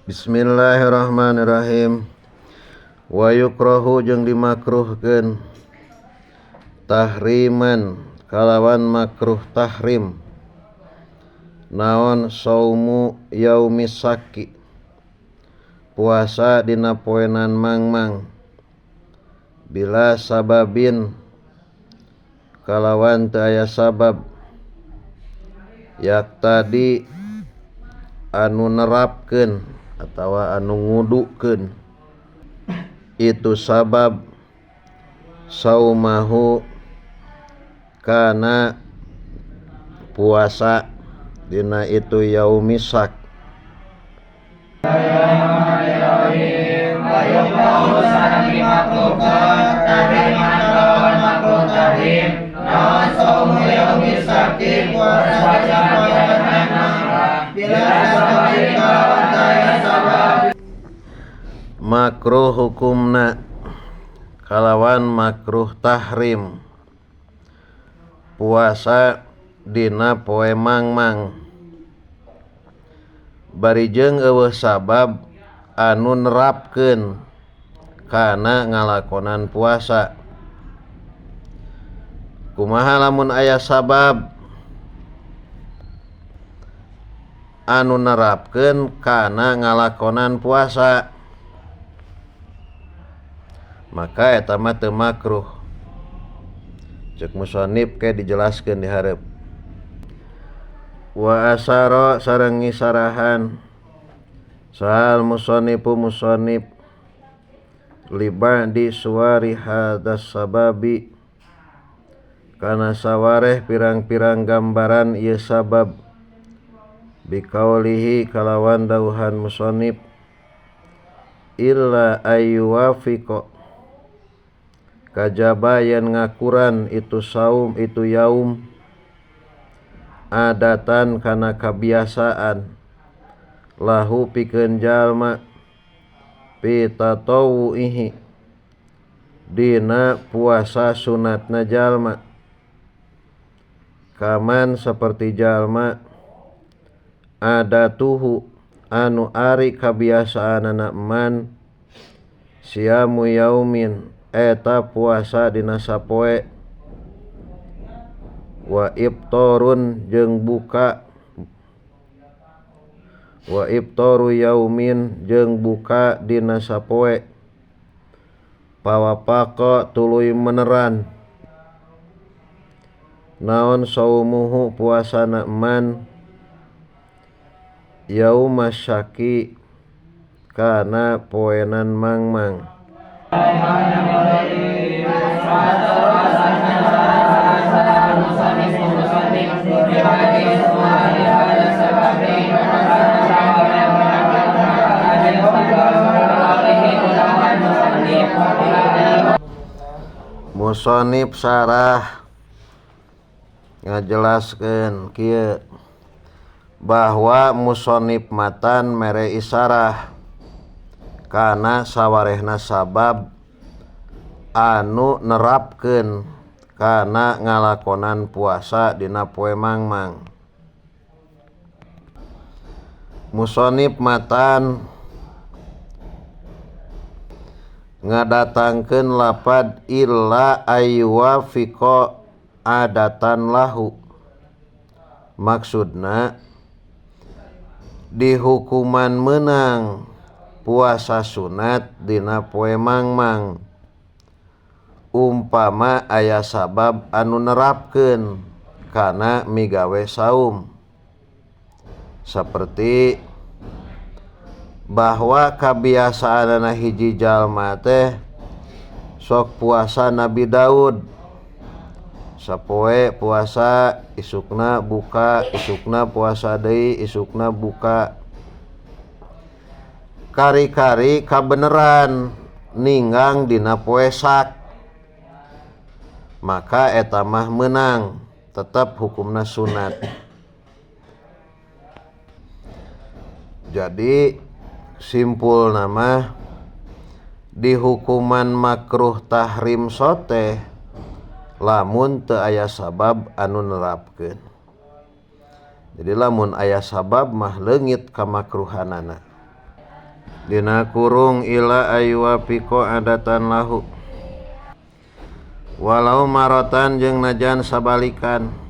Bismillahirrahmanirrahim. Wa yukrahu jeung dimakruhkeun tahriman kalawan makruh tahrim naon saumu yaumis sakki puasa dina poenan mangmang bila sababin kalawan teu aya sabab yak tadi anu nerapkeun atawa anu ngudukeun itu sabab saumahu kana puasa dina itu yaumisak. Makruh hukumna kalawan makruh tahrim puasa dina poe mangmang barijeng eueuh sabab anu nerapkeun kana ngalakonan puasa. Kumaha lamun aya sabab anu nerapkeun kana ngalakonan puasa, maka eta mah teu makruh. Cek musannif ke dijelaskeun di hareup. Wa asara sareng ngisarahan sal musannifu musannif liba'di suwari hadas sababi kana sawareh pirang-pirang gambaran ieu sabab biqaulihi kalawan dauhan musannif illa ayyuwafiqa kajaba yen ngakuran itu saum itu yaum adatan kana kabiasaan lahu pikeun jalma fi tatawuihi dina puasa sunatna jalma kaman seperti jalma adatuhu anu ari kabiasaanana man siamu yaumin eta puasa dina sapoe wa iftarun jeung buka wa iftaru yaumin jeung buka dina sapoe pawapaqa tuluy meneran naon saumuhu puasana man yaumas syaki kana poenan mangmang. Musannif sarah ngajelaskeun kieu bahwa musannif matan mere isarah kana sawarehna sabab anu nerapkeun kana ngalakonan puasa dina poe mangmang. Musannif matan ngadatangkeun lapad illa ayyuwafiqa adatan lahu, maksudna di hukuman menang puasa sunat dina poe mangmang umpama aya sabab anu nerapkeun kana migawe saum, seperti bahwa kabiasaanana hiji jalma teh sok puasa Nabi Daud sapoe puasa isukna buka isukna puasa deui isukna buka kari-kari kabeneran ninggang dina poe sak, maka eta mah meunang tetep hukumna sunat. Jadi simpul nama di hukuman makruh tahrim sote lamun teu aya sabab anu nerapkeun. Jadi lamun aya sabab mah leungit kamakruhanana. dina kurung ila ayyuwafiqo adatan lahu walau marotan jeung najan sabalikan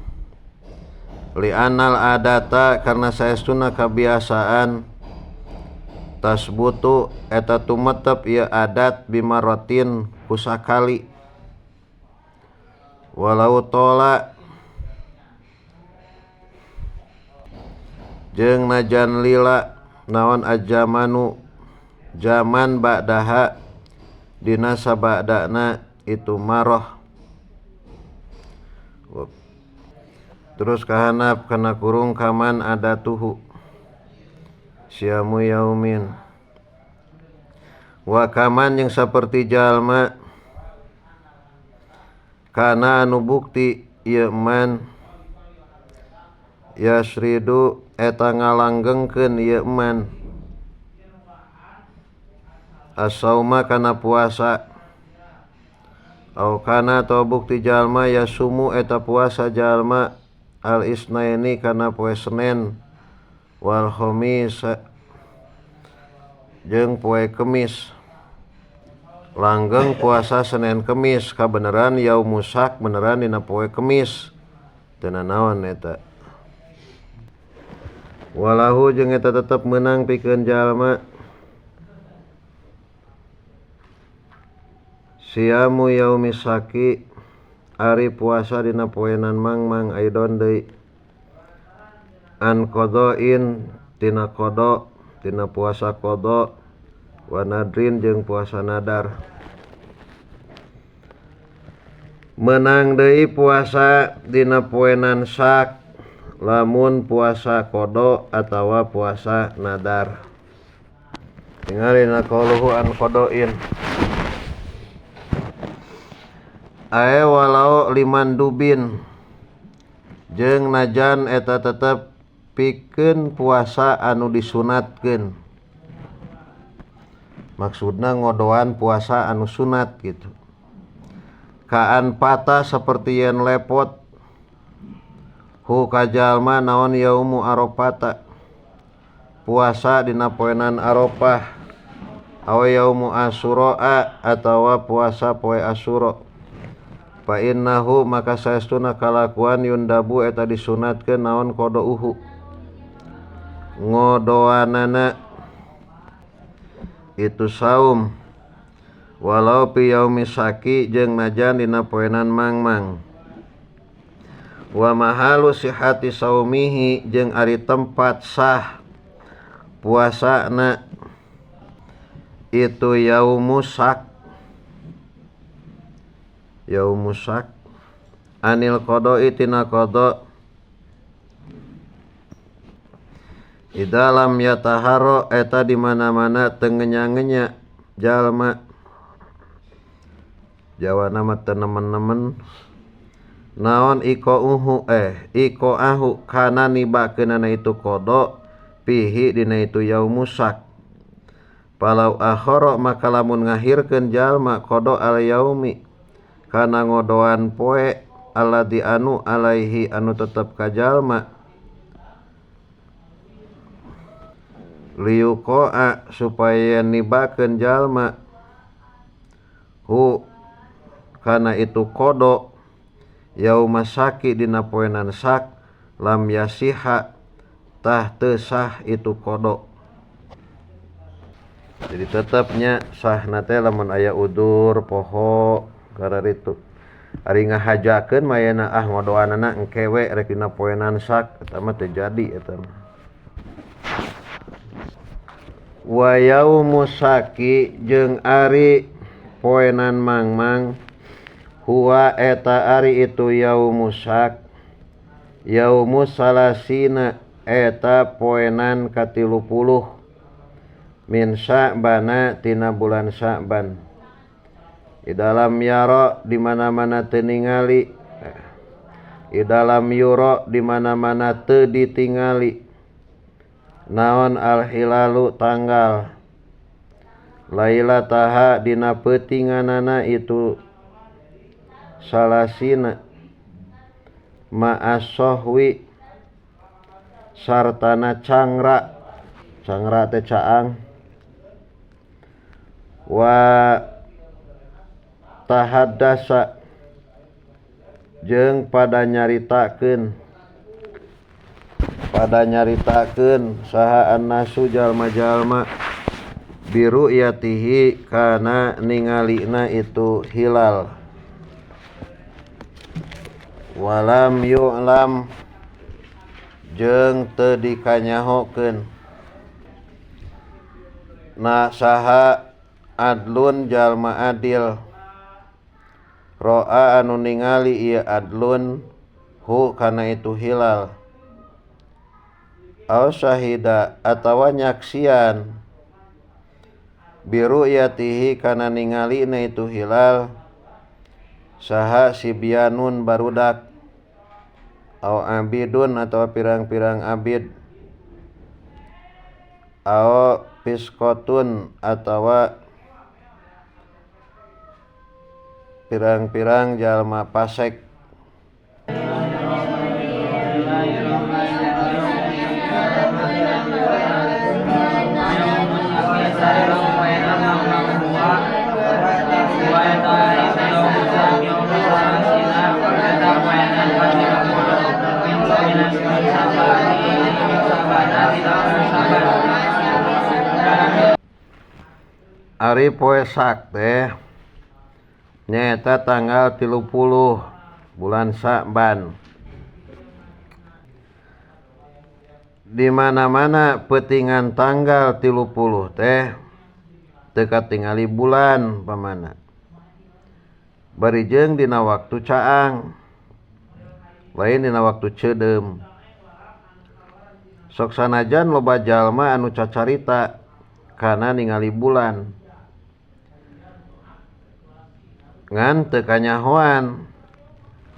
li'anal adata karna saestuna kabiasaan tasbutu eta tumetep ieu adat bimarotin kusakali walau tola jeung najan lila naon ajamanu zaman ba'daha dina sabadana itu maroh. Terus kahanap kana kurung kaman adatuhu siamu yaumin wa kaman yang saperti jalma kana anu bukti ieu man yasridu eta ngalanggengkeun ieu man as-sauma kana puasa au kana atau bukti jalma yasumu eta puasa jalma al-isnaini kana poe Senen wal khamis jeung poe Kemis langgeng puasa Senin Kemis kabeneran yaumusak beneran dina poe Kemis teu nanaon eta walahu jeung eta tetep meunang pikeun jalma siamu yaumisaki ari puasa dina poenan mangmang aidon deui an qodoin tina qodo tina puasa qodo wa nadrin jeung puasa nadar menang deui puasa dina poenan sak lamun puasa qodo atawa puasa nadar tingalina qauluhu an qodoin ae walau liman dubin jeung najan eta tetep pikeun puasa anu disunatkeun maksudna ngodoan puasa anu sunat gitu kaan pata saperti yen lepot hu kajalma naon yaumu arafata puasa dina poenan Arafah awe yaumu asyura atawa puasa poe asyura fa innahu maka saestuna kalakuan yundabu eta disunatkeun naon qodouhu ngodoanana itu saum walau pi yaumis saki jeung najan dina poenan mangmang wa mahalu sihhati saumihi jeung ari tempat sah puasana itu yaumusak anil qodoi tina qodo idalam yataharo eta di mana-mana teu ngenya-ngenya jalma jawana mah teu nemen-nemen naon iko ahu kana nibakeunana itu qodo pihi dina itu yaumusak palau akhara maka lamun ngahirkeun jalma qodo al yaumi kana ngodoan poe alladzi anu alaihi anu tetep ka jalma liuqoa supaya nibakeun jalma hu kana itu qodo yaumasaki dina poenan sak lam yasiha tah teu sah itu qodo jadi tetepnya sahna teh lamun aya udur poho gara itu ari ngahajakeun mayana ngodoanana engkewe rek dina poenan sak eta mah teu jadi eta mah wa yaumusaki jeung ari poenan mangmang huwa eta ari itu yaumusak yaumus salasina eta poenan ka30 min Sya'bana tina bulan Sya'ban di dalam yaro di mana-mana teu ningali di dalam yuro di mana-mana teu ditingali naon al hilalu tanggal lailataha dina peutinganana itu salasina ma'as sohwi sartana cangra teh caang wa tahaddasa jeung pada nyaritakeun saha annasu jalma-jalma biru yatihi kana ningalina itu hilal walam yu'lam jeung teu dikanyahokeun na saha adlun jalma adil ro'a anu ningali ieu adlun hu kana itu hilal aw syahida atawa nyaksian biru yatihi kana ningalina itu hilal saha sibyanun barudak aw abidun atawa pirang-pirang abid aw piskotun atawa pirang-pirang jalma pasek. Ari poe Sak teh nyaeta tanggal 30 bulan Sa'ban. Di mana-mana peutingan tanggal 30 teh teu katingali bulan pamana. Bari jeung dina waktu caang. Lain dina waktu ceudem. Sok sanajan loba jalma anu cacarita kana ningali bulan. Ngan teu kanyahoan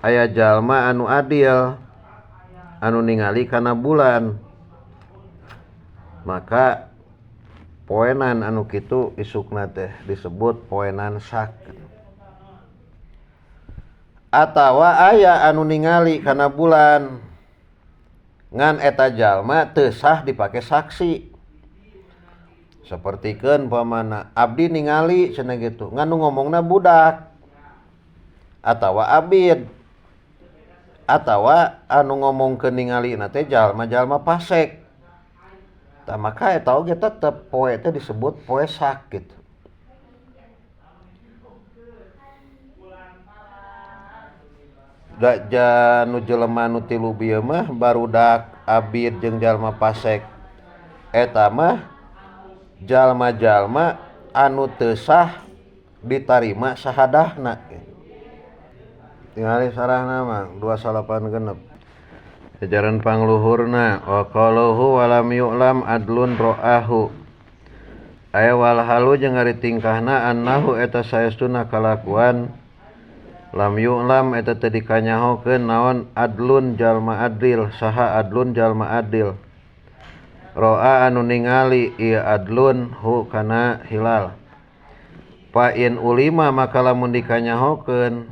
aya jalma anu adil anu ningali kana bulan, maka poenan anu kitu isukna teh disebut poenan Sak. Atawa aya anu ningali kana bulan ngan eta jalma teu sah dipake saksi, sapertikeun pamana abdi ningali cenah kitu ngan nu ngomongna budak atawa abid atawa anu ngomongkeun ningalina teh jalma-jalma pasek. Tah maka eta oge tetep poe teh disebut poe Sak gitu. Da janu jelema nu tilu bieu mah barudak, abid jeung jalma pasek. Eta mah jalma-jalma anu teu sah ditarima sahadahna. Tingali sarahna mah 286. Ajaran pangluhurna wa qaluhu walam yu'lam adlun ro'ahu. Aya walhalu jeung ari tingkahna annahu eta saestuna kalakuan lam yu'lam eta teu dikanyahokeun naon adlun jalma adil saha adlun jalma adil. Ro'a anu ningali ieu adlun hu kana hilal. Fa in ulima maka lamun dikanyahokeun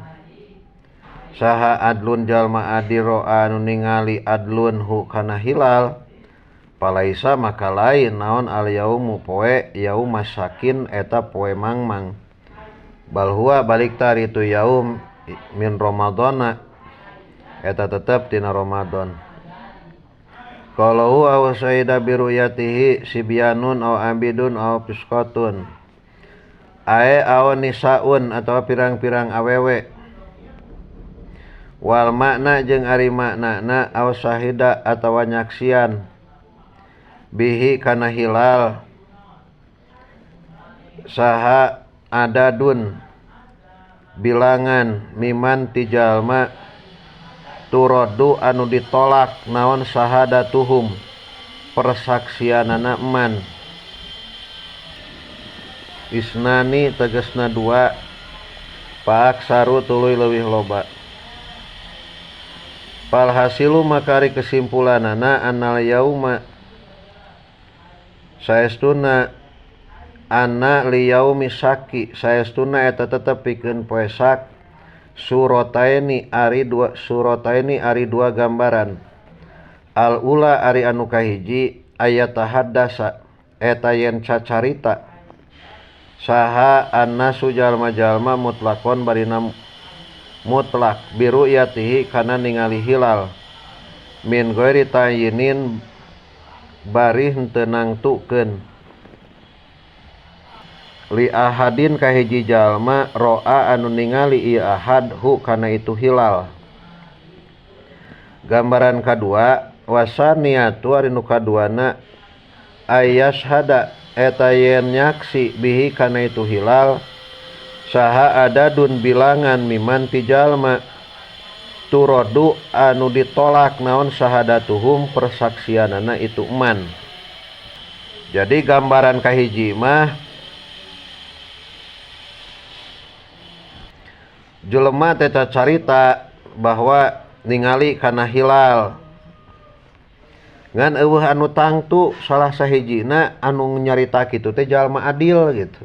saha adlun jalma adil ro'a anu ningali adlun hu kana hilal palaisa maka lain naon al yaumu poe yaum masakin eta poe mangmang bal huwa balik tari tu yaum min ramadana eta tetep tina Ramadan. Kalau huwa wasaida biruyatihi sibyanun aw abidun aw piskotun ae aw nisaun atawa pirang-pirang awewe wal makna jeung ari maknana aw syahida atawa nyaksian bihi kana hilal saha adadun bilangan miman ti jalma turaddu anu ditolak naon sahadatuhum persaksianana man isnani tegasna 2 paak saru tuluy leuwih loba. Palhasilu makari kesimpulanana annal yauma saestuna anna li yaumi Saki saestuna eta tetep pikeun poe Sak surataini ari dua gambaran. Al ula ari anu kahiji ayat haddasa eta yen cacarita saha annasu jalma-jalma mutlakon barina mutlak biru yatihi kana ningali hilal min ghairi tayinin bari henteu nangtukeun li ahadin ka hiji jalma ro'a anu ningali ieu ahad hu kana itu hilal. Gambaran kadua wasaniatu ari nu kaduana ayashhada eta yen nyaksi bihi kana itu hilal saha adadun bilangan miman ti jalma turodu anu ditolak naon sahadatuhum persaksianana itu man. Jadi gambaran kahiji mah jelema teh carita bahwa ningali kana hilal ngan eueuh anu tangtu salah sahijina anu nyarita kitu teh jalma adil gitu,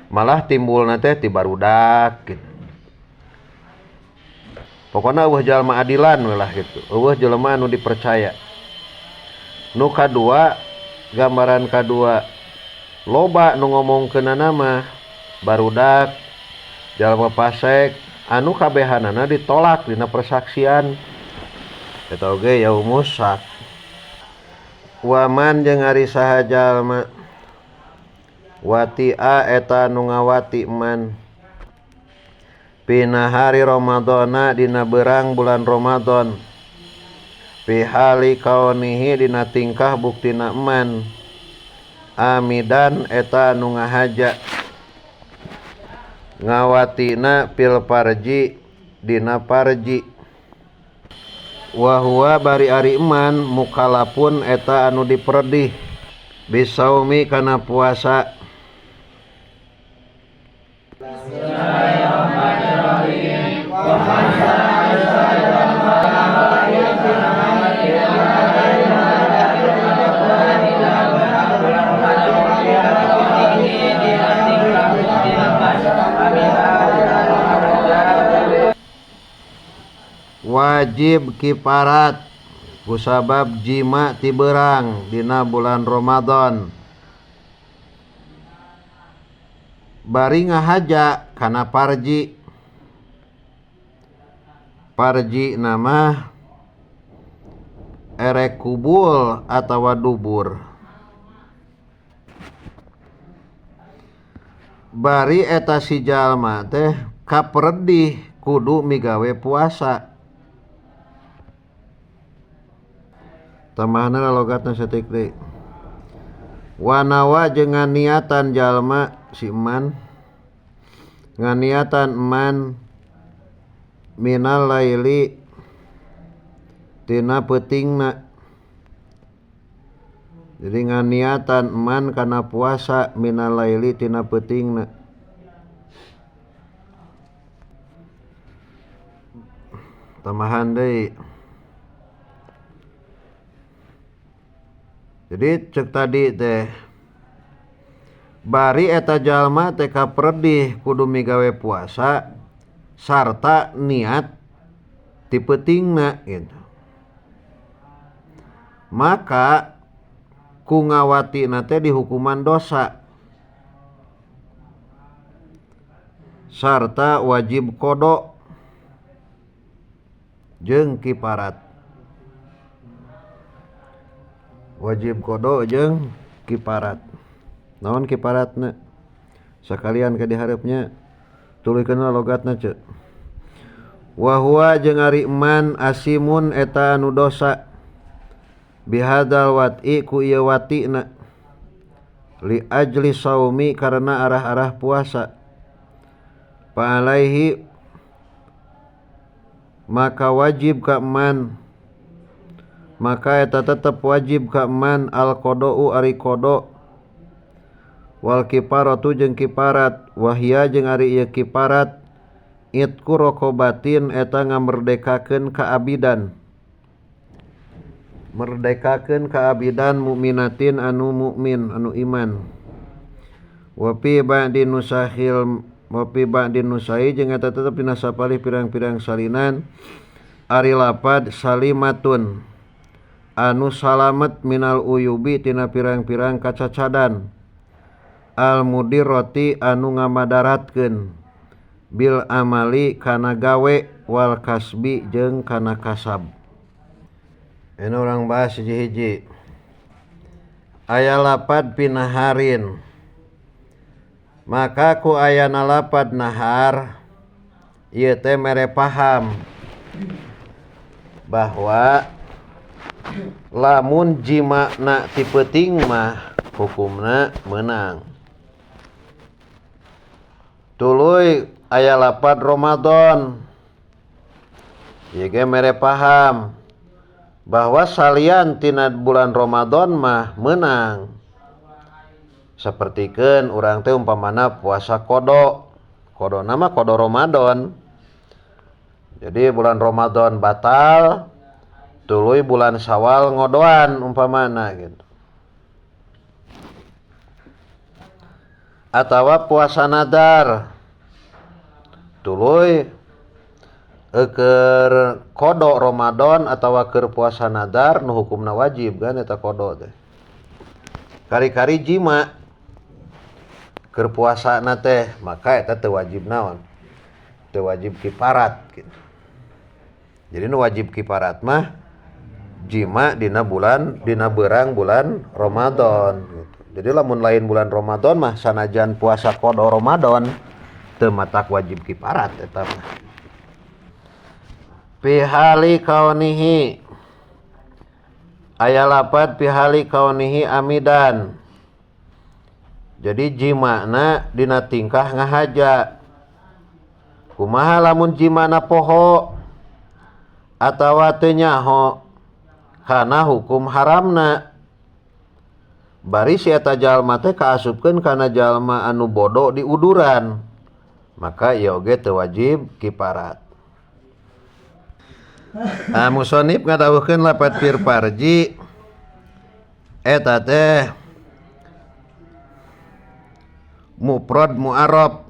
malah timbulna teh ti barudak gitu. Pokona eueuh jalma adilan we lah gitu, eueuh jelema anu dipercaya. Nu kadua, gambaran kadua loba nu ngomongkeunana mah barudak jalma pasek anu kabehanana ditolak dina persaksian eta oge yaumusak. Waman jeung ari saha jalma wati'a eta nu ngawati man pina hari Ramadana dina beurang bulan Ramadan fi hali kaunihi dina tingkah buktina man amidan eta nu ngahaja ngawatina pil parji dina parji wa huwa bari ari iman mukalapun eta anu diperdih bisaumi kana puasa. Wajib kiparat kusabab jima ti beurang dina bulan Ramadan bari ngahaja kana parji. Parji nama erek kubul atawa dubur. Bari eta si jalma teh kapredih kudu migawe puasa. Tamahna logatna satik deui. Wanawa jeung nganiatan jalma si man nganiatan man minal laili tina peutingna. Jadi nganiatan man kana puasa minal laili tina peutingna. Tamahan deui. Jadi cek tadi teh bari eta jalma teh kapredih kudu migawe puasa sarta niat ti peutingna gitu. Maka ku ngawatina teh dihukuman dosa sarta wajib qada jeung kiparat. Wajib qada jeung kiparat. Naon kiparatna? Sakalian ka dihareupeuna tulikeunna logatna ce. Wa huwa jeung ari man asimun eta anu dosa bihadzal wat'i ku ieu watina li ajli saumi karena arah-arah puasa. Fa alaihi maka wajib ka man maka eta tetep wajib ka man al qada'u ari qada wal kiparatu jeung kiparat wahia jeung ari ieu kiparat itku raqabatin eta ngamerdekakeun kaabidan merdekakeun kaabidan mukminatin anu mukmin anu iman wa fi ba'din nusai jeung eta tetep dina sapalih pirang-pirang salinan ari lapad salimatun anu salamet minal uyubi tina pirang-pirang kacacadan al mudirroti anu ngamadaratkeun bil amali kana gawe wal kasbi jeung kana kasab. Ini orang bahas hiji-hiji. Aya lapad pinaharin, maka ku ayana lapad nahar ieu teh mere paham bahwa lamun jimana ti peuting mah hukumna meunang. Tuluy aya lapad Ramadan, ieu ge mere paham bahwa salian tina bulan Ramadan mah meunang. Sapertikeun urang teh umpamana puasa kodo. Kodona mah kodo Ramadan. Jadi bulan Ramadan batal, tuluy bulan Syawal ngodoan umpamana gitu. Atawa puasa nadar. Tuluy keur kodo Ramadan atawa keur puasa nadar nu hukumna wajib kan eta kodo teh. Kari-kari jima keur puasana teh maka eta teu wajib naon? Teu wajib kifarat gitu. Jadi nu wajib kifarat mah jima dina beurang bulan Ramadan gitu. Jadi lamun lain bulan Ramadan mah sanajan puasa kodo Ramadan teu matak wajib kifarat eta mah. Pihali kaunihi aya lapad pihali kaunihi amidan. Jadi jimana dina tingkah ngahaja. Kumaha lamun jimana poho atawa teu nyaho kana hukum haramna. Bari si eta jalma teh kaasupkeun kana jalma anu bodo di uduran, maka ieu oge teu wajib kifarat. Musonib ngadawuhkeun lapad fir farji eta teh mufrad mu'arab.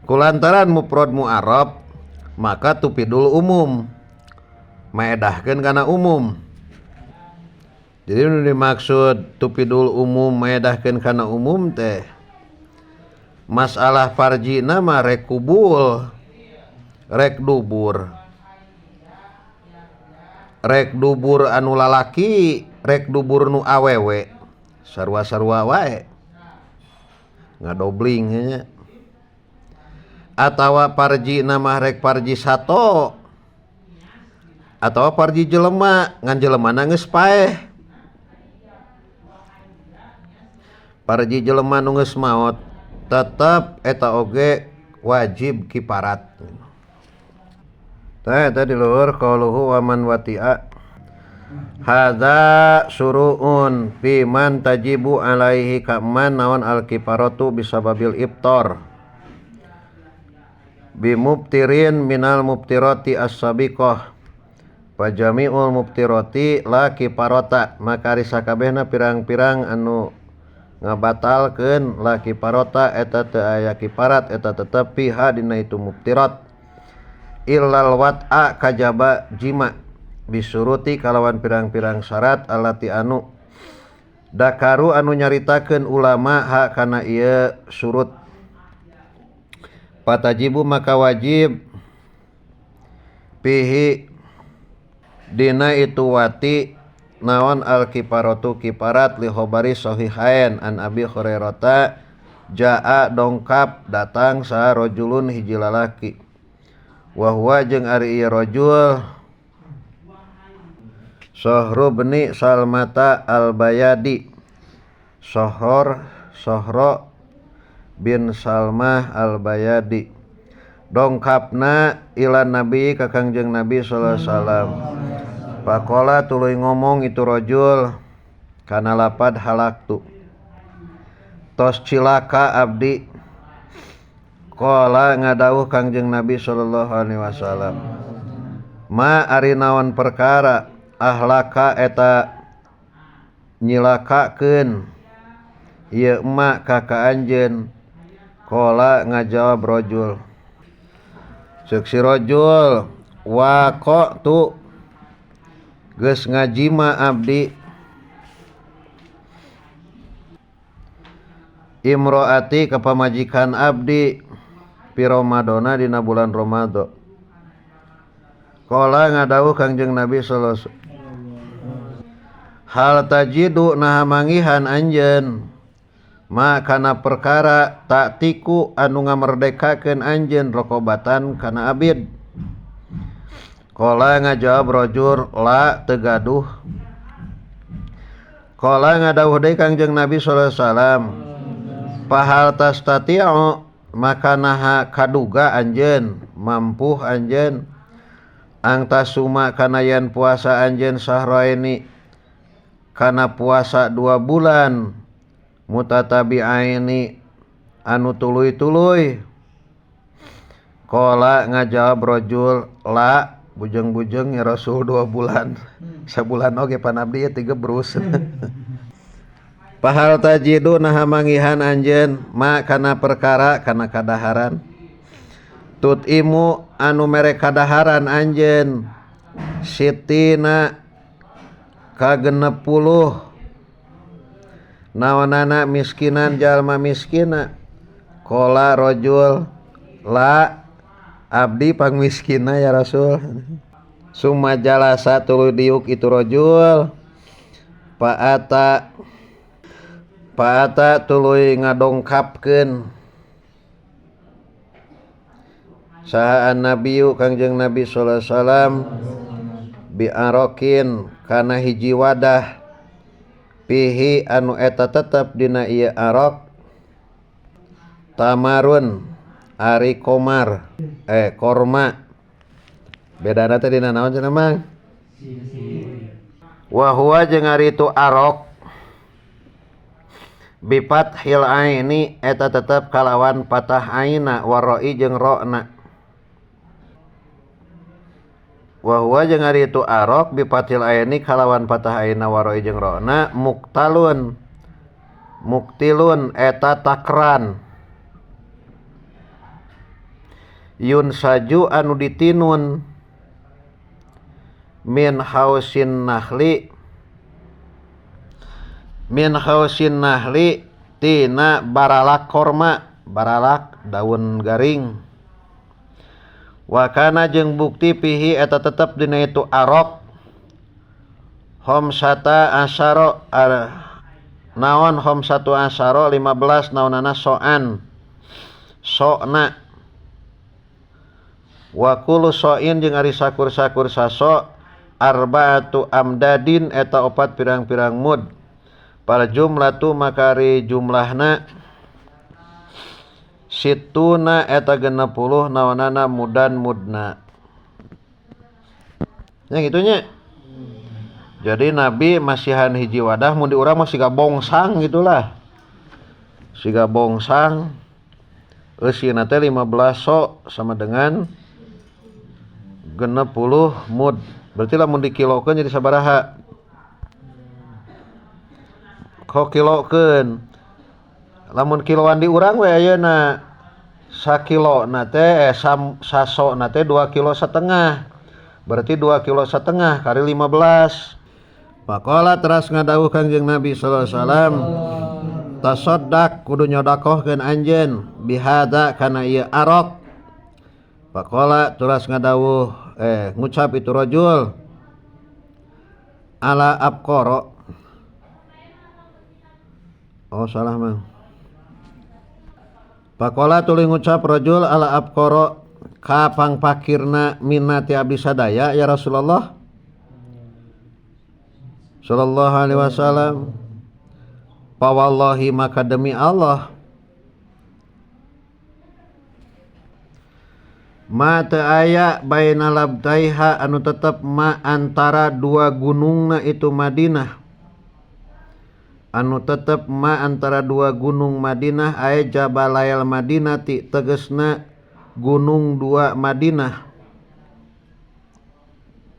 Kulantaran mufrad mu'arab maka tupidul umum, maedahkeun kana umum. Jadi nu dimaksud tupidul umum maedahkeun kana umum teh masalah farjina mah rek kubul, rek dubur anu lalaki, rek dubur nu awewe, sarua-sarua wae ngadobling nya. Atawa parji nama rek parji sato, atawa parji jelema ngan jelemana geus paeh. Parji jelema nu geus maot tetep eta oge wajib kifarat. Tadi luhur qauluhu wa man wati'a hadza suru'un fi man tajibu alaihi kaman nawan al-kifaratu bisababil iftar bimubtirin minal mubtirati as-sabiqah fajami'ul mubtirati la kifarata. Maka ari sakabehna pirang-pirang anu ngabatalkeun la kifarata eta teu aya kifarat eta tetep piha dina itu mubtirat illal wat'a kajaba jima bisuruti kalawan pirang-pirang syarat alati anu dakaru anu nyaritakeun ulama ha kana ieu surut. Patajibu maka wajib pihi dina itu wati naon al kifaratu kifarat li khabari sahihain an Abi Hurairah jaa dongkap datang sa rajulun hiji lalaki wa huwa jeung ari ieu rajul Sohro bni Salmata al-Bayadi. Sohro bin Salmah al-Bayadi. Dongkapna ila Nabi ka Kangjeng Nabi sallallahu alaihi wasallam. Faqala tuluy ngomong itu rajul kana lapad halaktu. Tos cilaka abdi. Qala ngadawuh Kangjeng Nabi sallallahu alaihi wasallam. Ma ari naon perkara ahlaka eta nyilakakeun ieu emak ka anjeun. Qala ngajawab rajul. Ceuk si rajul waqatu geus ngajima abdi imroati ka pamajikan abdi pi Ramadana dina bulan Ramadan. Qala ngadawuh Kangjeng Nabi sallallahu alaihi wasallam, hal tajidu naha mangihan anjeun ma kana perkara tak tiku anu ngamerdekakeun anjeun rokobatan kana abid. Qala ngajawab rajul la teu gaduh. Qala ngadawuh deui Kangjeng Nabi sallallahu alaihi wasallam, pahal tastati'u maka naha kaduga anjeun mampuh anjeun ang tasuma kana yen puasa anjeun sahraini kana puasa 2 bulan mutatabi'aini anu tuluy-tuluy. Qala ngajawab rajul la bujeng-bujeng ya Rasul 2 bulan sabulan oge pan abdi ya 3 brus. Pahal tajidu naha mangihan anjeun ma kana perkara kana kadaharan tutimu anu mere kadaharan anjeun sitina ka 60 naonana miskinan jalma miskina. Qala rajul la abdi pangmiskina ya Rasul. Summa jalasa tuluy diuk itu rajul Paata tuluy ngadongkapkeun saha an-nabiyu Kangjeng Nabi sallallahu alaihi wasallam bi arokin kana hiji wadah pihi anu eta tetep dina ieu arok tamarun ari korma bedana teh dina naon cenah Mang? Wa huwa jeung ari itu arok bipat hil aini eta tetep kalawan patah aina waroi jeung rona. Wa huwa jeung ari itu arok bipatil aini kalawan patah aina waroi jeung rona muktilun eta takran yun saju anu ditinun min hausin nahli tina baralak korma, baralak daun garing. Wakana jeung bukti pihi eta tetep dina itu arok homsata asyara naon homsatu asyara 15 naonana sokna wa kullu soin jeung ari sakur-sakur saso arbaatu amdadin eta 4 pirang-pirang mud. Pal jumlatu makari jumlahna situna eta 60 naonana mudna nya gitunya. Jadi Nabi masihan hiji wadah mun di urang mah siga bongsang gitulah, siga bongsang eusina teh 15 sok sama dengan 60 mud. Berarti lamun dikilokeun jadi sabaraha? Kok kilokeun lamun kiloan di urang we ayeuna sakilona teh sasona teh 2,5 kilo, berarti 2,5 kilo kali 15. Faqala teras ngadawuh Kangjeng Nabi sallallahu alaihi wasallam, tasaddaq kudu nyodakohkeun anjeun bihada kana ieu arok. Faqala teras ngadawuh ngucap itu rajul ala abqara. Oh salah Mang. Pakola tuluy ngucap rajul ala abqara ka pangpakirna minati abdi sadaya ya Rasulullah sallallahu alaihi wasallam. Pa wallahi maka demi Allah ma teu aya baina labtaiha anu tetep ma antara 2 gunungna itu Madinah, anu tetep ma antara 2 gunung Madinah aya Jabalail Madinati tegesna gunung 2 Madinah.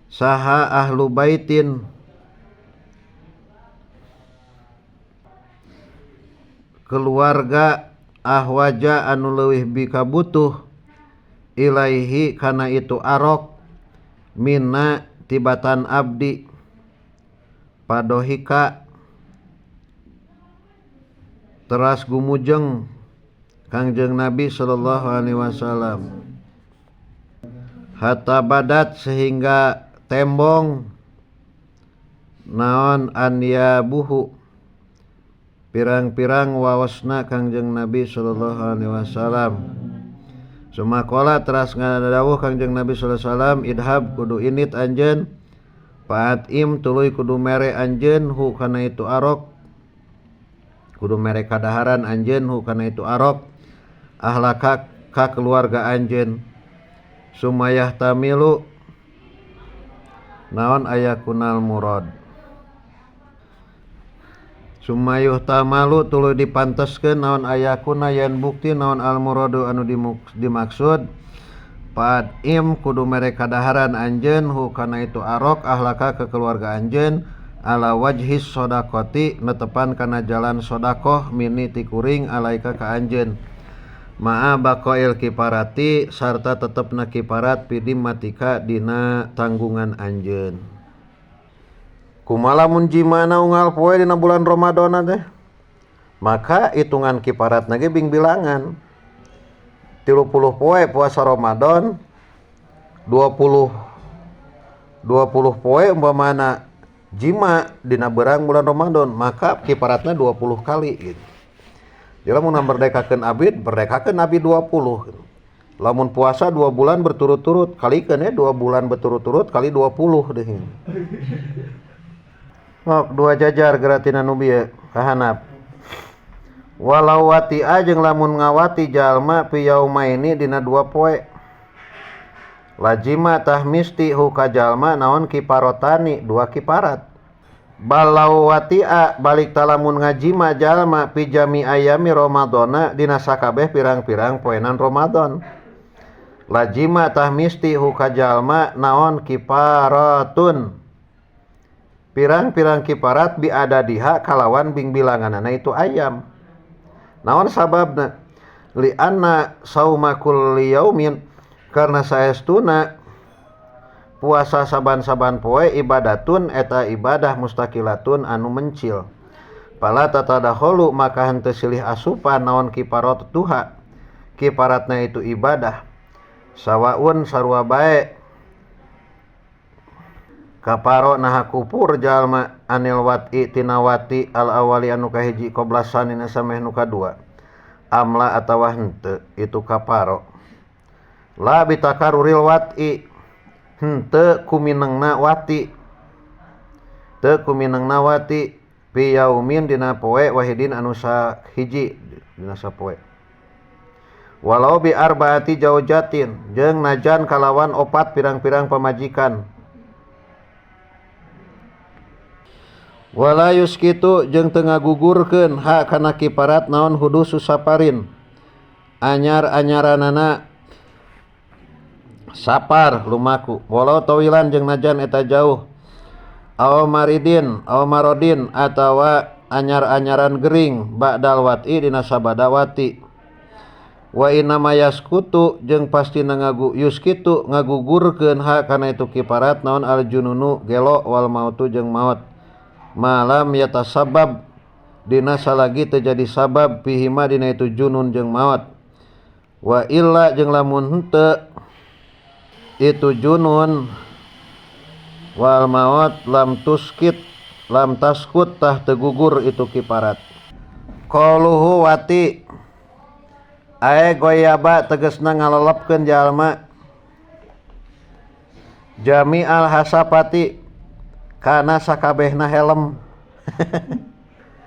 Saha ahlu baitin keluarga ahwaja anu leuwih bikabutuh ilaihi kana itu arok minna tibatan abdi. Padohika teras gumujeng Kangjeng Nabi sallallahu alaihi wasallam hatta badat sehingga tembong naon anyabuhu pirang-pirang waosna Kangjeng Nabi sallallahu alaihi wasallam. Sumakola teras ngadawuh Kangjeng Nabi sallallahu alaihi wasallam, idhab kudu init anjeun, fa'atim tuluy kudu mere anjeun hu kana itu arok, kudu mere kadaharan anjeun hu kana itu arok, ahlaka ka keluarga anjeun, sumayah tamilu naon ayakunal murad, sumayuh tamalu tuluy dipanteskeun naon ayakuna yan bukti naon al muradu anu dimaksud, fa'atim kudu mere kadaharan anjeun hu kana itu arok, ahlaka ke keluarga anjeun, ala wajhis sodakoti netepan kana jalan sodakoh mini tikuring alaika ka anjeun, ma'a baqail kiparati sarta tetepna kiparat pidimmatika dina tanggungan anjeun. Kumaha mun jimana unggal poe dina bulan Ramadan teh, maka hitungan kiparatna ge bing bilangan 30 poe puasa Ramadan, 20 poe umpamana jima dina beurang bulan Ramadan, maka kiparatna 20 kali gitu. Jadi lamun merdekakeun abid, merdekakeun abid 20 gitu. Lamun puasa 2 bulan berturut-turut, kalikeun 2 bulan berturut-turut kali 20 deh. Mok 2 jajar geratina nu bieu kahanap. Walau wati ajeng lamun ngawati jalma pi yaumaini dina 2 poe. Lajima tah misti hu ka jalma naon kiparotani 2 kiparat. Balau watia balik talamun ngajima jalma pi jami ayami Ramadana dina sakabeh pirang-pirang poenan Ramadan. Lajima tah misti hu ka jalma naon kiparatun, pirang-pirang kiparat bi adadiha kalawan bing bilanganana itu ayam. Naon sababna? Li anna sauma kulli yaumin, karena saestuna puasa saban-saban poe ibadatun eta ibadah mustaqilatun anu mencil. Pala tatadahulu maka henteu silih asupan naon kiparat duha, kiparatna itu ibadah. Sawaun sarua bae kaparo naha kupur jalma anil wat'i tinawati al awali anu kahiji qoblasan dina sameh nu kadua, amla atawa henteu itu kaparo. La bitakaruril wat'i, henteu kuminengna wati, teu kuminengna wati fi yaumin dina poe wahidin anu sahiji dina sapoe. Walau bi arbaati jaujatin, jeung najan kalawan 4 pirang-pirang pamajikan. Wala yuskitu jeung teu ngagugurkeun ha kana kiparat naon hudu susaparin, anyar-anyaranana sapar lumaku. Walau tawilan jeung najan eta jauh, aw maridin aw marodin atawa anyar-anyaran gering ba'dal wat'i dina sabada wati. Wa inna mayaskutu jeung pasti yuskitu ngagugurkeun ha kana itu kiparat naon al jununu gelo wal mautu jeung maut, malam yatasabab dina salagi teu jadi sabab pihima dina itu junun jeung maut. Wa illa jeung lamun henteu itu junun wal maut lam taskut tah teu gugur itu kiparat. Qauluhu wati ae goyaba tegasna ngalelepkeun jalma jami al hasapati kana sakabehna helm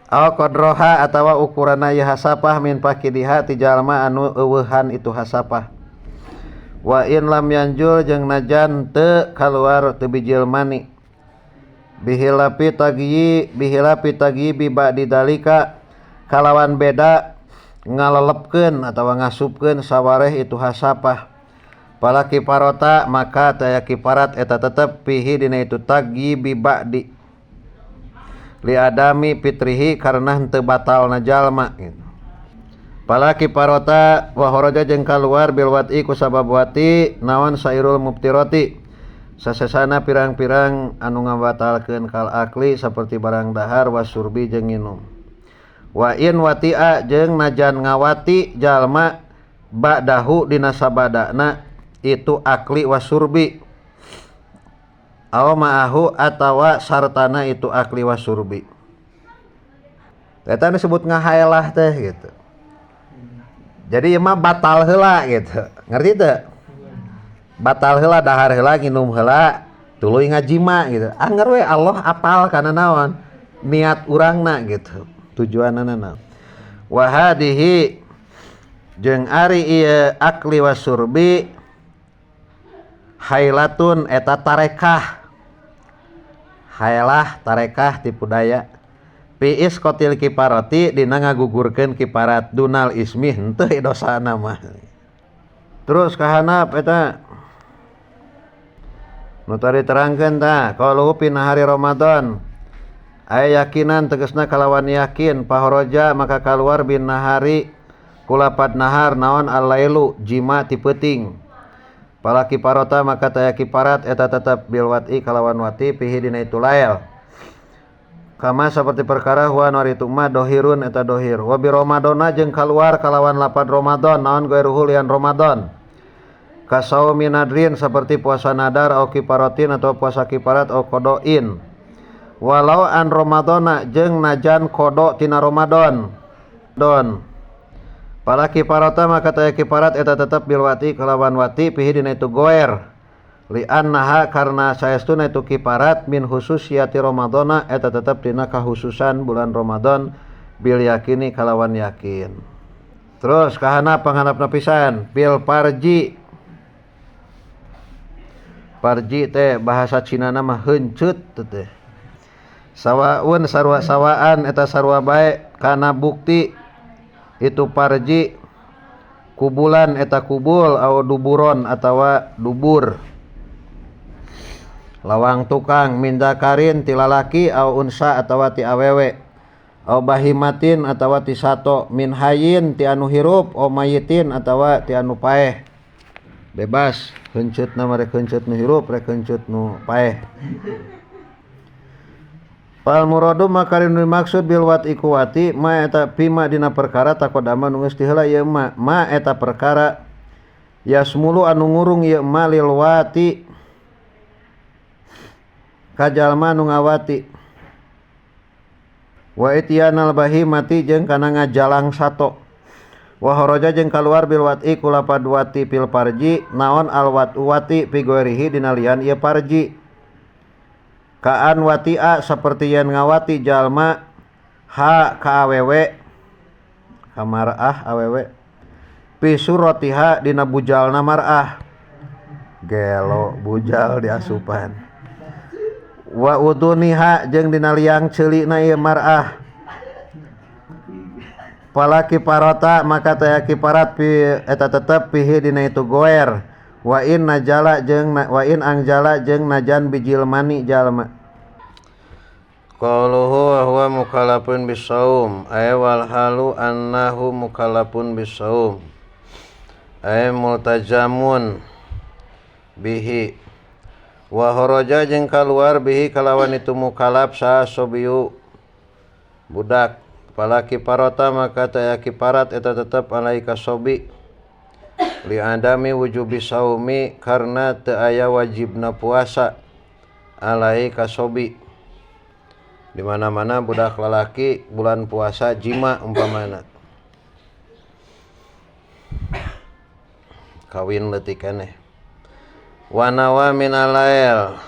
aw qadroha atawa ukurana ieu hasapah min pakidiha ti jalma anu eueuhan itu hasapah. Wa in lam yanjul jeung najan teu kaluar teu bijil mani bihilapi tagyi bi ba'di dalika kalawan beda ngalelepkeun atawa ngasupkeun sawareh itu hasapah. Pala kiparota maka taya kiparat eta tetep pihi dina itu tagyi bi ba'di li adami fitrihi karena henteu batalna jalma gitu. Pala kiparota wa kharaja jeung kaluar bil wat'i ku sabab wati naon sairul mubtirati sasesana pirang-pirang anu ngabatalkeun kal akli saperti barang dahar wasurbi jeung nginum. Wa in wati'a jeung najan ngawati jalma ba'dahu dina sabadana itu akli wasurbi aw ma'ahu atawa sartana itu akli wasurbi. Eta disebut ngahaelah teh gitu. Jadi mah batal heula gitu. Ngerti teu? Batal heula dahar heula nginum heula tuluy ngajima gitu. Angger we Allah apal kana naon? Niat urangna gitu. Tujuanna naon? Wa hadihi jeung ari ieu akli wasurbi hailatun eta tarekah. Hailah tarekah tipu daya. Piis kotil kiparati dina ngagugurkeun kiparat dunal ismi henteu dosana mah. Terus kahanap eta nu tadi terangkeun tah qalu pina hari Ramadan aya yakinan tegasna kalawan yakin pahoroja maka keluar bin nahari kulapad nahar naon al-lailu jima ti peuting pala kiparota maka taya kiparat eta tetep bil wati kalawan wati pihi dina itu lail kama seperti perkara huwa naritu ma dohirun eta dohir wa bi ramadana jeung kaluar kalawan lapad Ramadan naon gairuhu lian Ramadan kasaumi nadrin seperti puasa nadar au kiparatin atau puasa kiparat au kodoin walau an Ramadana jeung najan kodo tina Ramadan don pala kiparata maka taya kiparat eta tetep bil wati kalawan wati pihi dina itu goer li annaha karena saestuna itu kiparat min khususiyati Ramadana eta tetep dina kahususan bulan Ramadan bil yakini kalawan yakin. Terus kahana panghanapna pisan bil parji. Parji teh bahasa Cinana mah heunceut teh. Sawaun sarua sawaan eta sarua bae kana bukti itu parji kubulan eta kubul au duburon atawa dubur. Lawang tukang min zakarin ti lalaki au unsa atawa ti awewe au bahimatin atawa ti sato min hayyin ti anu hirup au mayitin atawa ti anu paeh bebas heunceutna mah rek heunceut nu hirup rek heunceut nu paeh. Pal muradu makarin maksud bil wat iku wati ma eta pima dina perkara takodama nu geus tiheula ieu ma eta perkara yasmulu anu ngurung ieu ma lil wati kajalma nu ngawati wa ityanal bahimati jeung kana ngajalang sato wa haraja jeung kaluar bil wati kulapad wati pil parji naon al wati fi ghairihi dina lian ieu parji kaan watia saperti yen ngawati jalma ha ka awewe kamarah awewe pi suratiha dina bujalna mar'ah gelo bujal diasupan wa uduniha jeung dina liang ceulina ieu mar'ah pala kiparata maka taya kiparat pi eta tetep pihi dina itu goer wa in najala jeung wa in angjala jeung najan bijil mani jalma qaluhu wa huwa mukallafun bisaum ay wal halu annahu mukallafun bisaum ay multajamun bihi wa haraja jeung kaluar bihi kalawan itu mukallaf sa sobiu budak pala kiparata maka taya kiparat eta tetep alai kasobi li adami wujubi saumi karena teu aya wajibna puasa alai kasobi di mana-mana budak lalaki bulan puasa jima umpamana kawin leutik keneh wa nawa min alail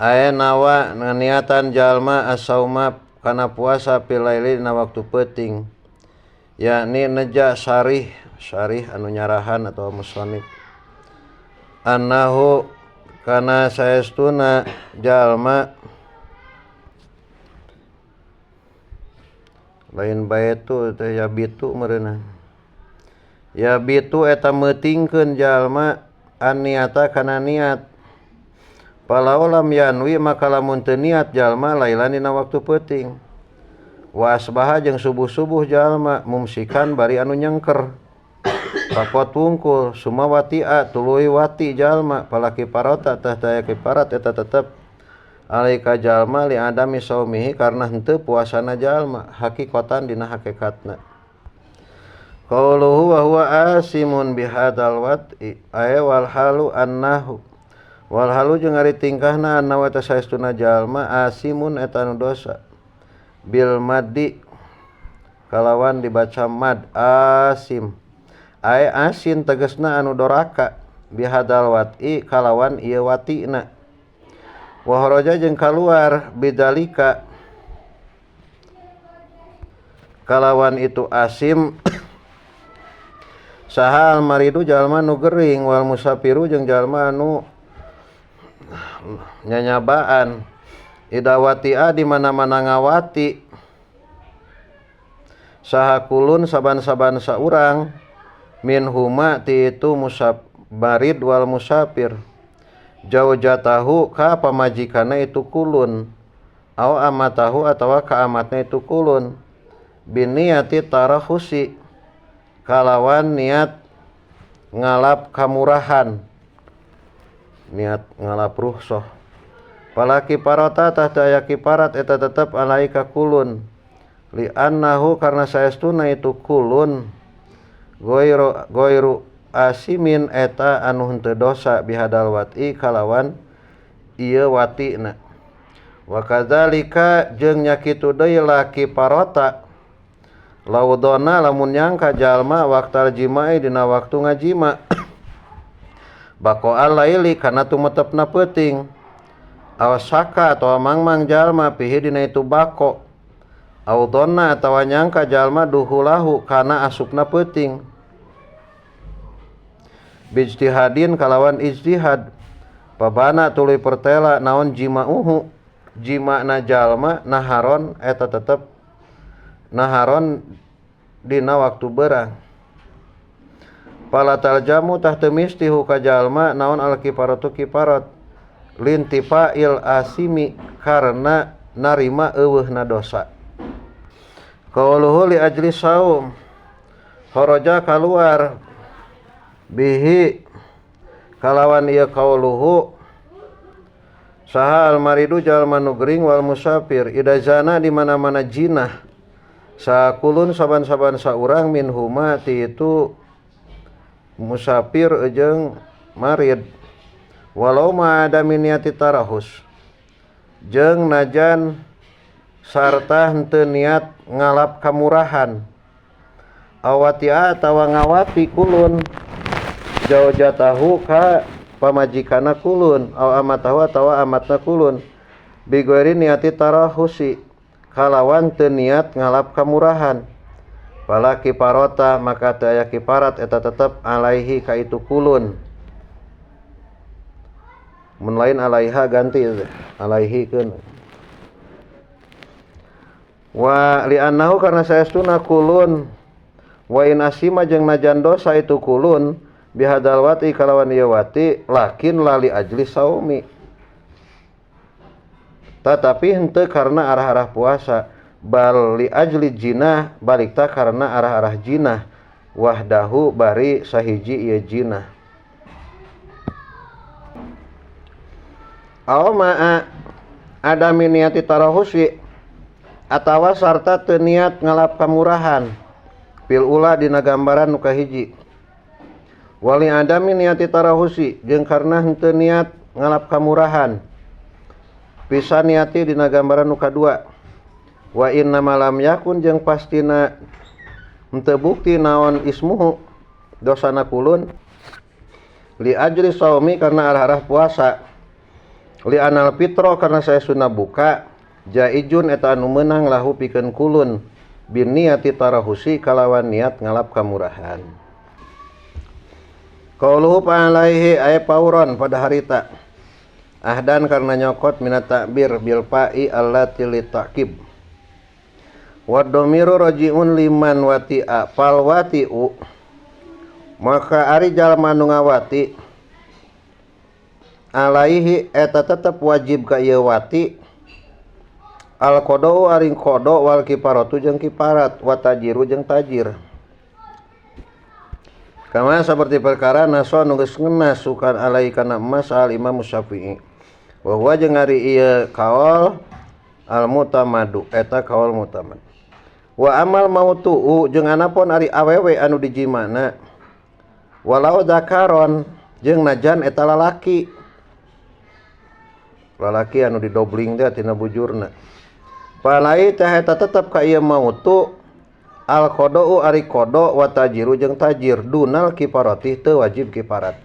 aya nawa niatan jalma as-sauma kana puasa fil laili dina waktu peuting yakni neja syarih anu nyarahan atau musannif annahu kana saestuna jalma lain baitu teh ya bitu meureunna ya bitu eta meutingkeun jalma an niata kana niat palau lam yanwi maka lamun teu niat jalma lailan dina waktu peuting wa asbaha jeung subuh-subuh jalma mumsikan bari anu nyengker kapot wungkul sumawatia tuluy wati jalma pala kiparata tah taya kiparat eta tetep alaika jalma li adami saumihi karena henteu puasana jalma hakikatan dina hakikatna. Qauluhu wa huwa asimun bihadzal wat'i ay wal halu annahu wal halu jeung ari tingkahna anna wa tasaestuna jalma asimun eta nu dosa bil maddi kalawan dibaca mad asim ay asin tegasna anu doraka bihadzal wat'i kalawan ieu watina wa kharaja jeung kaluar bidzalika kalawan itu asim saha almaridu jalma nu gering wal musafiru jeung jalma anu nyanyabaan idawatia di mana-mana ngawati saha kulun saban-saban saurang min huma ti itu musabarid wal musafir jaujatahu ka pamajikana itu kulun au amatahu atawa ka amatna itu kulun biniyati tarahusi kalawan niat ngalap kamurahan niat ngalap ruhsoh palaki parota tahta aya kiparat eta tetep alaika kulun li annahu karna saestuna itu kulun goiru asimin eta anu henteu dosa bihadal wat'i kalawan ieu watina wa kadzalika jeung nya kitu deui laki parota laudona lamun nyangka jalma waktal jima'i dina waktu ngajima bako alaili kana tumetepna peuting awasaka atawa mangmang jalma pihi dina itu bako audonna atawa nyangka jalma duhulahu kana asupna peuting bijtihadin kalawan ijtihad pabana tuluy pertela naon jima'uhu jima'na jalma naharon eta tetep naharon dina waktu berang palatal jamu tah teu mistihu ka jalma naon al kiparatu kiparat lintifail asimi karena narima eueuhna dosa qauluhu li ajli saum kharaja kaluar bihi kalawan ieu qauluhu saha almaridu jalma nu gering wal musafir idazana di mana-mana jinah sakulun saban-saban saurang min huma ti itu musafir jeung marid walau ma ada niati tarahus jeung najan sarta henteu niat ngalap kamurahan awatia atawa ngawati kulun jaujatahu ka pamajikana kulun aw amatahu atawa amatna kulun bigori niati tarahusi kalawan teu niat ngalap kamurahan pala kiparota maka teu aya kiparat eta tetep alaihi ka itu kulun mun lain alaiha ganti alaihi keun wa li annahu karna saestuna kulun wa in asima jeung najan dosa itu kulun bihadal wati kalawan ieu wati lakin lali ajli saumi tetapi henteu karena arah-arah puasa bal li ajli jinah balikta karena arah-arah jinah wahdahu bari sahiji ieu jinah aw ma'a ada niati tarahusi atawa sarta teu niat ngalap kamurahan pil ula dina gambaran nu kahiji wali adami niati tarahusi jeung karna henteu niat ngalap kamurahan bisa niati dina gambaran nu kadua wa inna malam yakun jeung pastina henteu bukti naon ismuhu dosana kulun li ajri saumi karna arah-arah puasa li anal fitro karna saestuna buka jaijun eta anu meunang lahu pikeun kulun bin niati tarahusi kalawan niat ngalap kamurahan qauluhu alaihi ay pauron pada harita ahdan karena nyokot minat takbir bil fa'i allati li ta'kib wa dhamiru raji'un liman wati'a fal wati'u maka ari jalma nu ngawati alaihi eta tetep wajib ka ieu wati al qada'u aring qada wal kiparatu jeung kiparat wa tajiru jeung tajir kama seperti perkara naso nu geus ngeunasukan alai kana emas al Imam Syafi'i wa huwa jeung ari ieu kaol al mutamadu eta kaol mutamad. Wa amal mautu jeung anapun ari awewe anu dijimana walau zakaron jeung najan eta lalaki anu didobling teh tina bujurna palai teh eta tetep ka ieu mautu al qada'u ari qada wa tajiru jeung tajir dunal kifarati teu wajib kifarat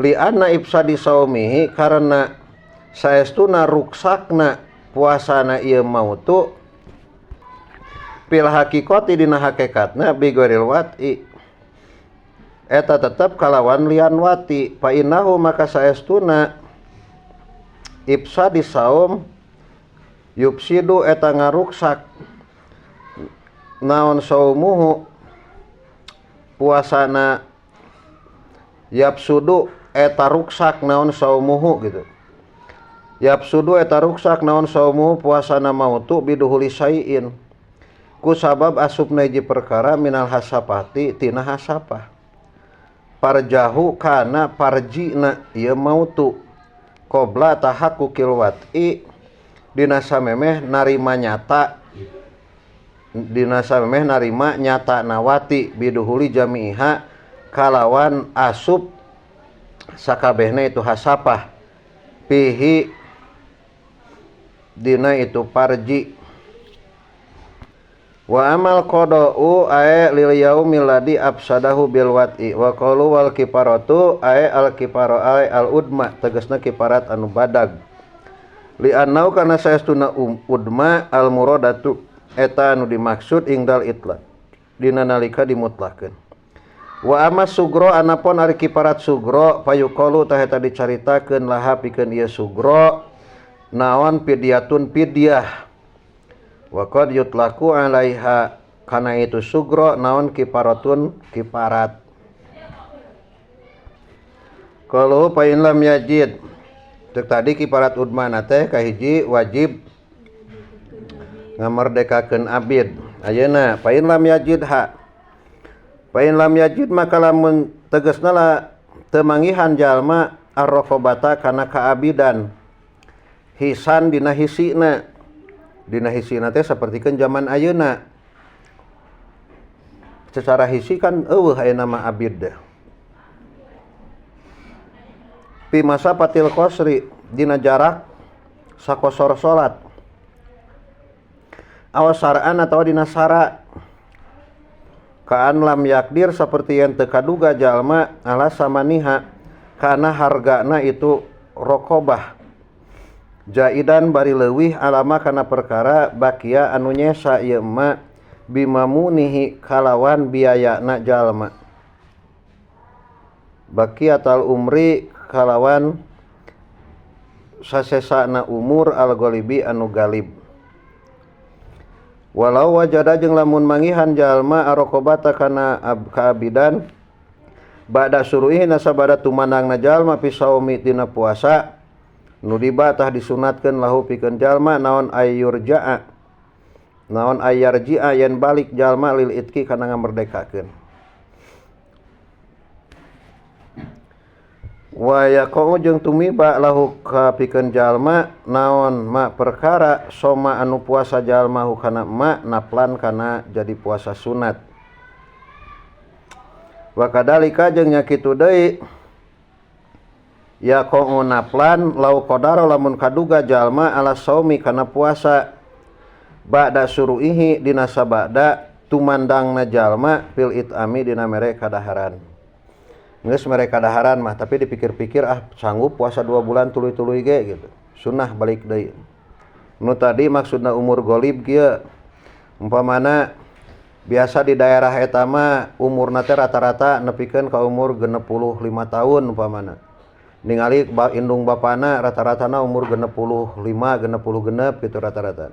li anna ifsadi saumihi karena saestuna ruksakna puasana ieu mautu pil haqiqati dina hakikatna bi ghairil wat'i eta tetep kalawan lian wati fa innahu maka saestuna ifsadi saum yupsidu eta ngaruksak naon saumuhu puasana yapsudu eta ruksak naon saumuhu gitu yapsudu eta ruksak naon saumuhu puasana mautu biduhuli syai'in ku sabab asupna hiji perkara minal hasapati tina hasapah parjahu kana parjina ieu mautu qabla tahaqquqil wat'i dina samemeh narima nyata nawati biduhuli jami'iha kalawan asup sakabehna itu hasapah pihi dina itu parji wa amal qada'u ay lil yaumil ladzi afsadahu bil wat'i wa qalu wal kifaratu ay al kifara ay al udma tegasna kifarat anu badag li annau kana saestuna udma al muradatu eta anu dimaksud ingdal itlaq dina nalika dimutlakeun wa amas sugro anapun ari kifarat sugro payuqalu tah eta dicaritakeun laha pikeun ieu sugro naon fidyatun fidyah wa qad yutlaqu alaiha kana itu sugro naon kifaratun kifarat kalau pa in lam yajid cek tadi kifarat udmana teh kahiji wajib ngamerdekakeun abid ayeuna pa in lam yajid maka lamun tegasna la teu manggihan jalma ar-raqabata kana kaabidan hisan dina hisina teh sapertikeun zaman ayeuna secara hisi kan eueuh aya nama abid deh pi masa patil qasri dina jarak sakosor salat awas saraan atau dina sara kaan lam yakdir seperti yang teu kaduga jalma ala samaniha kana hargana itu raqabah jaidan bari leuwih alama kana perkara bakia anu nyesa ieu ma bimamunihi kalawan biayana jalma bakiatal umri kalawan sasesana umur al ghalibi anu galib walau wajada jeung lamun manggihan jalma araqabata kana kaabidan ba'da suruhi nasabada tumandangna jalma fi saumi dina puasa nudiba tah disunatkeun lahu pikeun jalma naon ayyurja'a naon ayyarji'a yen balik jalma lil itki kana ngamerdekakeun wa yaqau jeung tumiba lahu ka pikeun jalma naon ma perkara soma anu puasa jalma hukana ma naplan kana jadi puasa sunat wa kadalika jeung nya kitu deui ya qau naplan lau qadara lamun kaduga jalma ala saumi kana puasa ba'da suruihi dina sabada tumandangna jalma fil itami dina mere kadaharan geus mere kadaharan mah tapi dipikir-pikir sanggup puasa 2 bulan tuluy-tuluy ge gitu sunnah balik deui nu tadi maksudna umur ghalib kieu umpamana biasa di daerah eta mah umurna teh rata-rata nepikeun ka umur 65 tahun umpamana ningali indung bapana rata-ratana umur 65 genep gitu rata-rata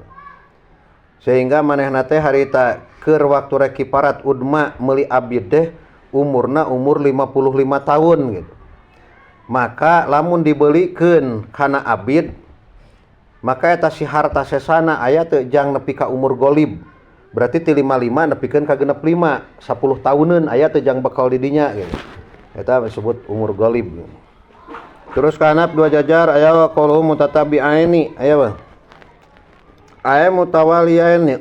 sehingga manehna teh harita keur waktu rek kifarat udma meuli abid teh umurna umur 55 tahun gitu maka lamun dibelikeun kana abid maka eta si harta sesana aya teu jang nepi ka umur ghalib berarti ti 55 nepikeun ka genep 5 10 tahuneun aya teu jang bekal di dinya gitu eta disebut umur ghalib Terus kanap dua jajar aya wa qalu mutatabi'aini aya wa aya mutawaliyaini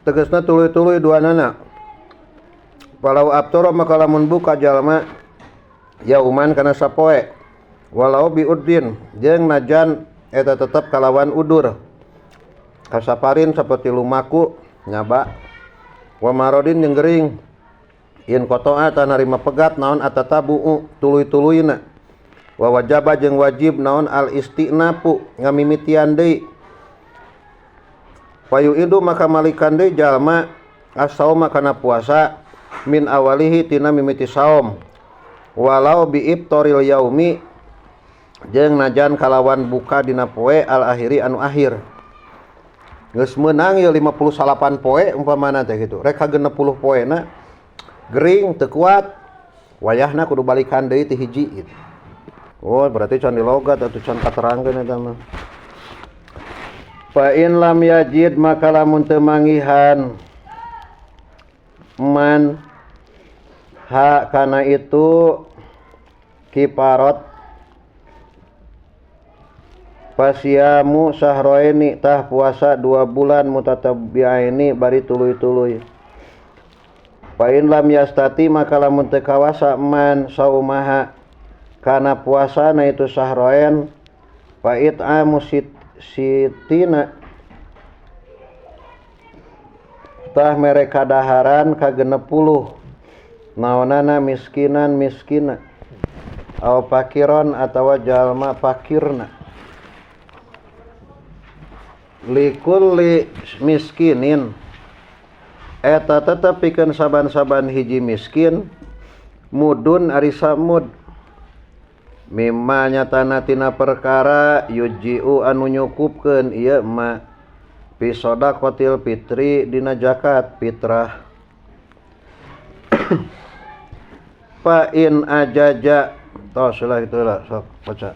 tegasna tuluy-tuluy duanana. Walau abtara maka lamun buka jalma yauman kana sapoe walau biuddin jeung najan eta tetep kalawan udur kasaparin saperti lumaku nyaba wa marodin jeung gering in qata'a ta narima pegat naon atatabu tuluy-tuluyna wa wajaba jeung wajib naon al istinapu ngamimitian deui payuidu maka malikan deui jalma as-sauma kana puasa min awalihi tina mimiti saum walau bi ibtoril yaumi jeung najan kalawan buka dina poe al akhiri anu akhir geus meunang ye 58 poe umpamana teh kitu rek ka 60 poena gering teu kuat wayahna kudu balikan deui ti hiji gitu. Oh berarti can dilogat atuh can katerangkeun eta mah. Fa in lam yajid maka lamun teu manggihan man ha kana itu kiparat pasiamu sahroeni tah puasa 2 bulan mutatabi'aini bari tuluy-tuluy. Fa in lam yastati maka lamun teu kawasa man saumaha kana puasana itu sahroen fa it'amu sitina tah mere kadaharan ka 60 naonana miskinan miskina aw pakiron atawa jalma pakirna likulli miskinin eta tetep pikeun saban-saban hiji miskin mudun ari samud mimma nyatana tina perkara yujiu anu nyukupkeun ieu ma fi shadaqatil fitri dina zakat fitrah. Fa in ajaja tos lah itu lah sok baca.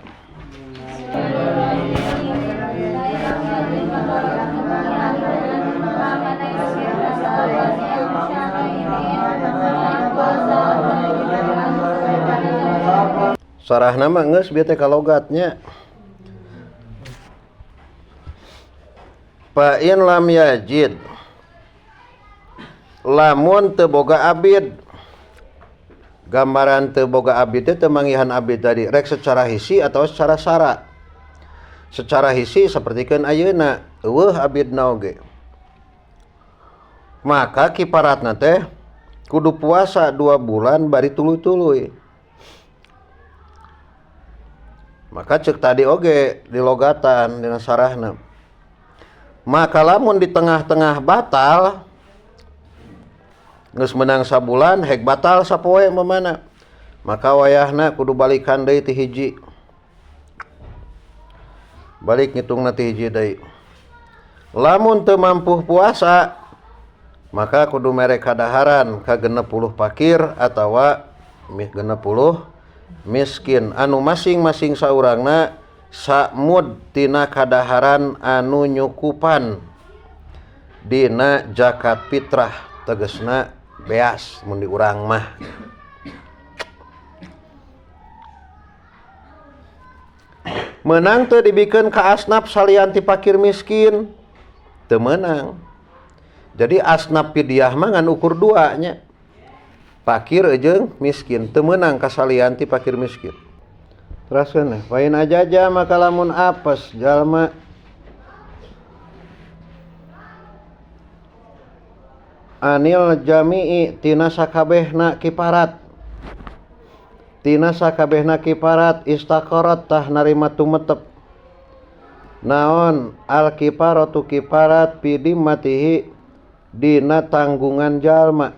Sarahna mah geus bieu teh kalogatnya. Fa in lam yajid lamun teu boga abid gambaran teu boga abid teh manggihan abid tadi rek secara hisi atau secara sara. Secara hisi sapertikeun ayeuna eueuh abidna oge. Maka kiparatna teh kudu puasa 2 bulan bari tuluy-tuluy. Maka cek tadi oge di logatan dina sarahna. Maka lamun di tengah-tengah batal geus meunang sabulan hek batal sapoe mamana. Maka wayahna kudu balikan deui ti hiji. Balik ngitungna ti hiji deui. Lamun teu mampu puasa maka kudu mere kadaharan ka 60 fakir atawa 60 miskin anu masing-masing saurangna samud tina kadaharan anu nyukupan dina zakat fitrah tegasna beas mun di urang mah. Menang teu dibikeun ka asnaf salian ti fakir miskin teu meunang. Jadi asnaf fidyah mah ngan ukur 2 nya. Fakir jeung miskin teu meunang kasalian ti fakir miskin. Teraskeun fa in ajaja maka lamun apes jalma anil jami'i tina sakabehna kiparat. Tina sakabehna kiparat istaqarat tah narima tumetep. Naon al kiparatu kiparat fi dimmatihi dina tanggungan jalma.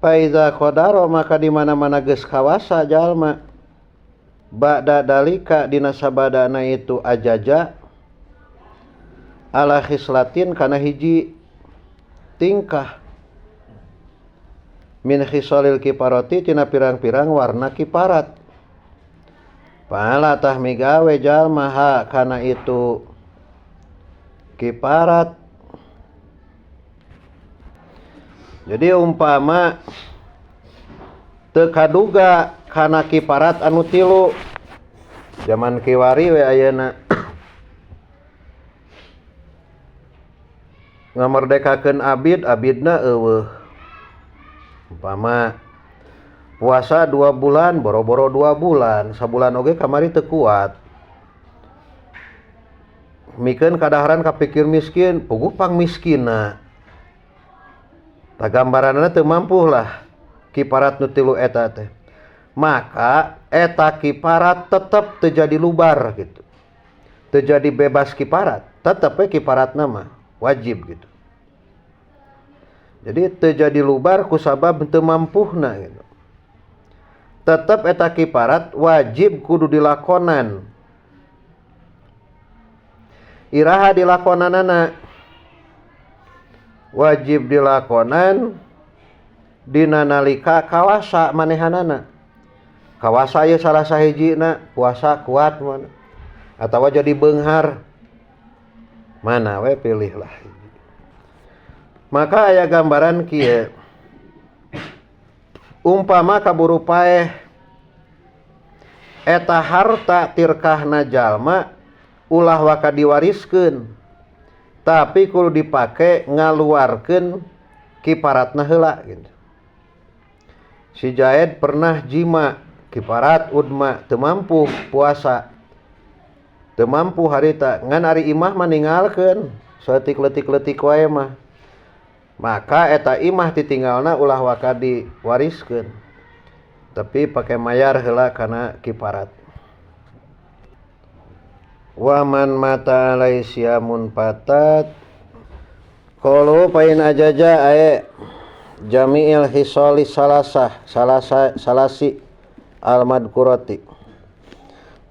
Faiza qadaro maka di mana-mana geus kawasa jalma ba'da dalika dina sabadana itu ajaja ala khislatin kana hiji tingkah min khisalil kiparati tina pirang-pirang warna kiparat. Pala tah migawe jalma ha kana itu kiparat. Jadi umpama teu kaduga kana kiparat anu tilu. Zaman kiwari we ayeuna ngamerdekakeun abidna eueuh. Umpama puasa 2 bulan, boro-boro 2 bulan, sabulan oge kamari teu kuat. Mikeun kadaharan kapikir miskin, puguh pang miskinna. Tah gambaranna teu mampu lah kiparat nu tilu eta teh. Maka eta kiparat tetep teu jadi lubar gitu. Teu jadi bebas kiparat, tetep we kiparatna mah wajib gitu. Jadi teu jadi lubar kusabab teu mampuhna gitu. Tetep eta kiparat wajib kudu dilakonan. Iraha dilakonanana wajib dilakonan dina nalika kawasa manehanana. Kawasa ye salah sahijina puasa kuat mana atawa jadi beunghar. Mana we pilih lah. Maka aya gambaran kieu. Umpama kaburu paeh eta harta tirkahna jalma ulah waka diwariskeun, tapi kudu dipake ngaluarkeun kiparatna heula gitu. Si Jaed pernah jima kiparat udma teu mampu puasa, teu mampu harita ngan ari imah mah ninggalkeun saeutik leutik-leutik wae mah. Maka eta imah ditinggalna ulah waka diwariskeun, tapi pake mayar heula kana kiparat. Waman mata alai siamun patat qalu pain ajaja ae jami'il hisali salasi al madkurati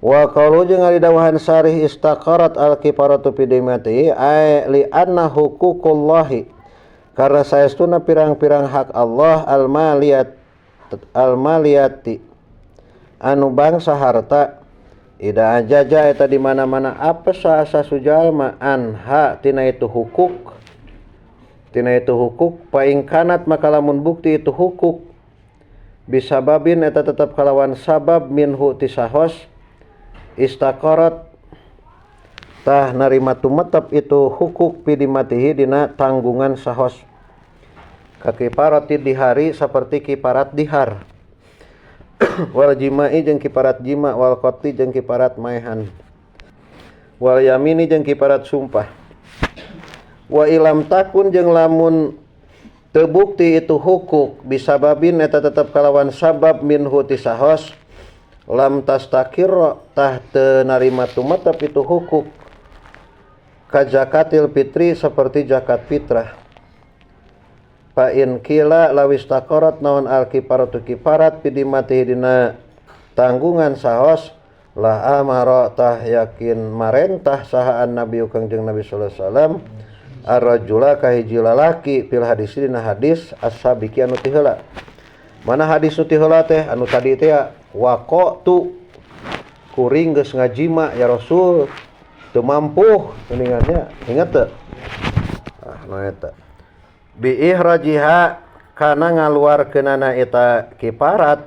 wa qalu jeung ari dawahan sarih istaqarat al kifaratu fi dimati ae li anna huququllahi karena saestuna pirang-pirang hak Allah al maliyati anu bangsa harta ida ajaja eta di mana-mana apa asa sujalma anha tina itu hukuk paingkanat maka lamun bukti itu hukuk bisababin eta tetap kalawan sabab minhu tisahos istaqarat tah narima tumetep itu hukuk pidimatihi dina tanggungan sahos kakiparati dihari seperti kiparat dihar wal jima'i jeung kiparat jima wal qati jeung kiparat maehan wal yamini jeung kiparat sumpah wa ilam takun jeung lamun teu bukti itu hukuk bisababin eta tetep kalawan sabab minhu tisahos lam tastakir tah teu narima tumetep itu hukuk ka zakatil fitri seperti zakat fitrah. Fa in kila lawis taqarat naon al kifaratu kifarat pidimati dina tanggungan sahos la amara tah yakin marentah sahaan nabi kangjeng Nabi sallallahu alaihi wasallam ar-rajula ka hiji lalaki fil hadis dina hadis as-sabiqi anu ti heula. Mana hadis nu ti heula teh anu tadi teh waqatu kuring geus ngajima ya Rasul teu mampu geuningannya inget teu nu eta bi ihrajiha kana ngaluarkeunana eta kiparat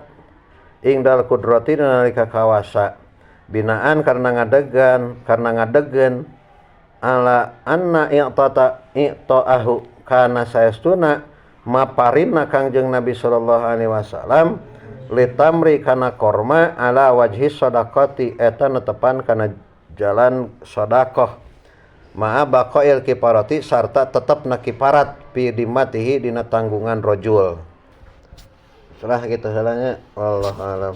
ingdal qudrati nalika kawasa binaan karena ngadegeun ala anna i'ta'ahu kana saestuna maparinna kangjeng Nabi sallallahu alaihi wasallam litamri kana korma ala wajhi shadaqati eta netepan kana jalan sedekah ma'a baqail kifarati sarta tetepna kifarat fi dimatihi dina tanggungan rajul. Salah gitu salahnya wallahu alam.